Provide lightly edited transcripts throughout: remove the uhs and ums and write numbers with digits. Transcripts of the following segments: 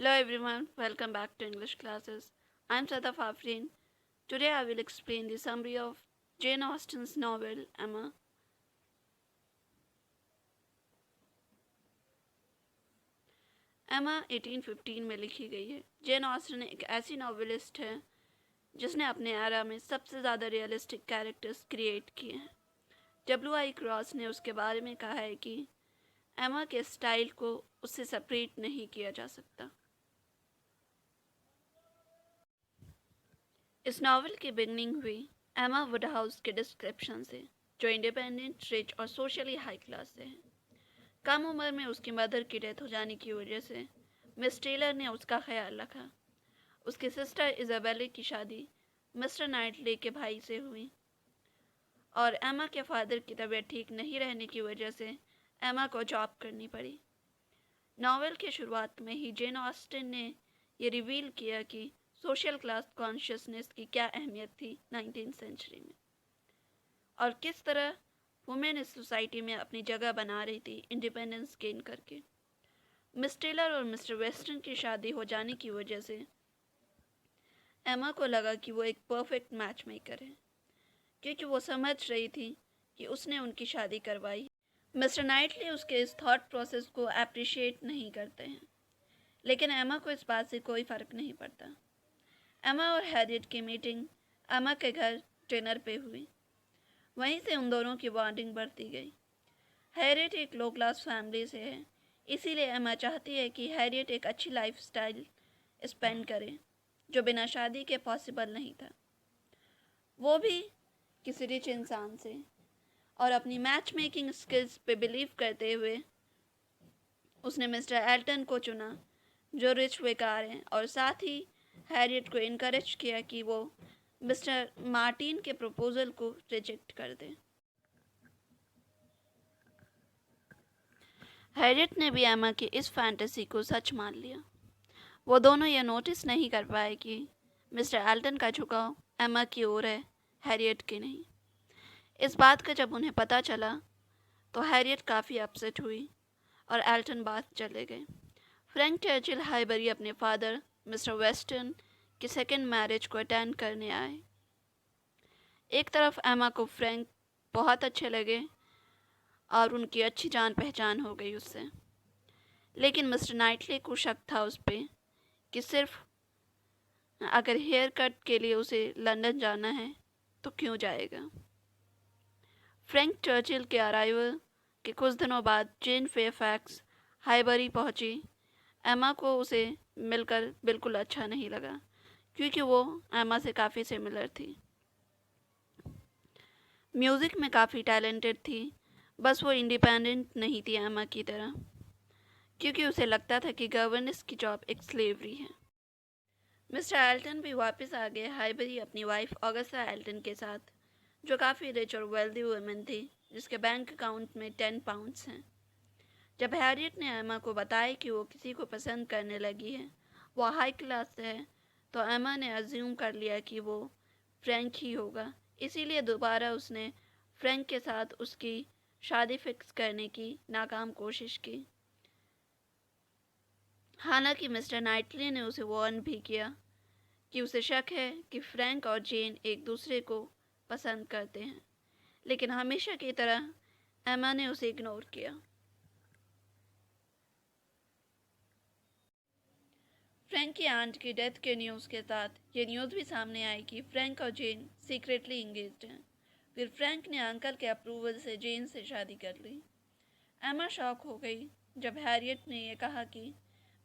Hello everyone, welcome back to English classes. I'm Sadaf Afreen. Today I will explain the summary of Jane Austen's novel Emma. एमा 1815 में लिखी गई है। Jane Austen एक ऐसी novelist है जिसने अपने एरा में सबसे ज़्यादा रियलिस्टिक कैरेक्टर्स क्रिएट किए हैं। W.I. क्रॉस ने उसके बारे में कहा है कि एमा के स्टाइल को उससे सेपरेट नहीं किया जा सकता। इस नावल की बिगनिंग हुई एमा वुडहाउस के डिस्क्रिप्शन से, जो इंडिपेंडेंट, रिच और सोशली हाई क्लास से है। कम उम्र में उसकी मदर की डेथ हो जाने की वजह से मिस टेलर ने उसका ख्याल रखा। उसकी सिस्टर इजाबेला की शादी मिस्टर नाइटले के भाई से हुई और एमा के फादर की तबीयत ठीक नहीं रहने की वजह से एमा को जॉब करनी पड़ी। नावल की शुरुआत में ही जेन ऑस्टन ने ये रिवील किया कि सोशल क्लास कॉन्शियसनेस की क्या अहमियत थी 19वीं सेंचुरी में और किस तरह वुमेन इस सोसाइटी में अपनी जगह बना रही थी इंडिपेंडेंस गेन करके। मिस टेलर और मिस्टर वेस्टन की शादी हो जाने की वजह से एमा को लगा कि वो एक परफेक्ट मैच मेकर है, क्योंकि वो समझ रही थी कि उसने उनकी शादी करवाई। मिस्टर नाइटली उसके इस थॉट प्रोसेस को अप्रिशिएट नहीं करते हैं, लेकिन एमा को इस बात से कोई फ़र्क नहीं पड़ता। एमा और हैरियट की मीटिंग एमा के घर डिनर पे हुई। वहीं से उन दोनों की बॉन्डिंग बढ़ती गई। हैरियट एक लो क्लास फैमिली से है, इसीलिए एमा चाहती है कि हैरियट एक अच्छी लाइफस्टाइल स्पेंड करे, जो बिना शादी के पॉसिबल नहीं था, वो भी किसी रिच इंसान से। और अपनी मैच मेकिंग स्किल्स पे बिलीव करते हुए उसने मिस्टर एल्टन को चुना, जो रिच विकार हैं, और साथ ही हैरियट को इनकरेज किया कि वो मिस्टर मार्टिन के प्रपोजल को रिजेक्ट कर दे। हैरियट ने भी एमा की इस फैंटेसी को सच मान लिया। वो दोनों ये नोटिस नहीं कर पाए कि मिस्टर एल्टन का झुकाव एमा की ओर है, हैरियट की नहीं। इस बात का जब उन्हें पता चला तो हैरियट काफ़ी अपसेट हुई और एल्टन बात चले गए। फ्रैंक चर्चिल हाईबरी अपने फादर मिस्टर वेस्टन की सेकेंड मैरिज को अटेंड करने आए। एक तरफ एमा को फ्रैंक बहुत अच्छे लगे और उनकी अच्छी जान पहचान हो गई उससे, लेकिन मिस्टर नाइटले को शक था उस पर कि सिर्फ अगर हेयर कट के लिए उसे लंदन जाना है तो क्यों जाएगा। फ्रैंक चर्चिल के अराइवल के कुछ दिनों बाद जेन फेयरफैक्स हाईबरी पहुंची। एमा को उसे मिलकर बिल्कुल अच्छा नहीं लगा, क्योंकि वो एमा से काफ़ी सिमिलर थी। म्यूज़िक में काफ़ी टैलेंटेड थी, बस वो इंडिपेंडेंट नहीं थी एमा की तरह, क्योंकि उसे लगता था कि गवर्नेंस की जॉब एक स्लेवरी है। मिस्टर एल्टन भी वापस आ गए हाईबरी अपनी वाइफ ऑगस्टा एल्टन के साथ, जो काफ़ी रिच और वेल्दी वुमेन थी, जिसके बैंक अकाउंट में 10 पाउंड्स हैं। जब हैरियट ने एमा को बताया कि वो किसी को पसंद करने लगी है, वो हाई क्लास से है, तो एमा ने अज्यूम कर लिया कि वो फ्रैंक ही होगा। इसीलिए दोबारा उसने फ्रैंक के साथ उसकी शादी फिक्स करने की नाकाम कोशिश की। हालांकि मिस्टर नाइटली ने उसे वार्न भी किया कि उसे शक है कि फ्रैंक और जेन एक दूसरे को पसंद करते हैं, लेकिन हमेशा की तरह एमा ने उसे इग्नोर किया। फ्रैंक की आंट की डेथ के न्यूज़ के साथ ये न्यूज़ भी सामने आई कि फ्रैंक और जेन सीक्रेटली इंगेज्ड हैं। फिर फ्रैंक ने अंकल के अप्रूवल से जेन से शादी कर ली। एमा शॉक हो गई जब हैरियट ने यह कहा कि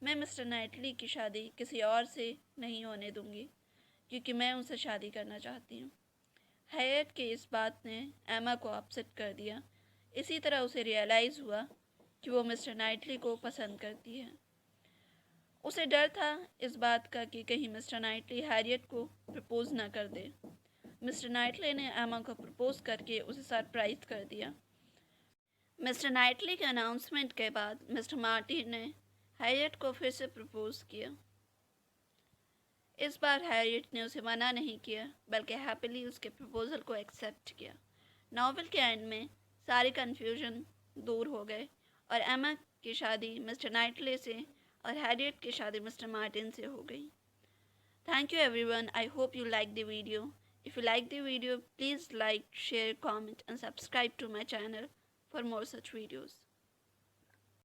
मैं मिस्टर नाइटली की शादी किसी और से नहीं होने दूंगी, क्योंकि मैं उनसे शादी करना चाहती हूँ। हैरियट की इस बात ने एमा को अपसेट कर दिया। इसी तरह उसे रियलाइज़ हुआ कि वो मिस्टर नाइटली को पसंद करती है। उसे डर था इस बात का कि कहीं मिस्टर नाइटली हैरियट को प्रपोज ना कर दे। मिस्टर नाइटली ने एमा को प्रपोज करके उसे सरप्राइज कर दिया। मिस्टर नाइटली के अनाउंसमेंट के बाद मिस्टर मार्टिन ने हैरियट को फिर से प्रपोज किया। इस बार हैरियट ने उसे मना नहीं किया, बल्कि हैप्पीली उसके प्रपोजल को एक्सेप्ट किया। नॉवेल के एंड में सारी कन्फ्यूजन दूर हो गए और एमा की शादी मिस्टर नाइटले से और हैरियट की शादी मिस्टर मार्टिन से हो गई। Thank you everyone. I hope you liked the video. If you like the video, please like, share, comment and subscribe to my channel for more such videos.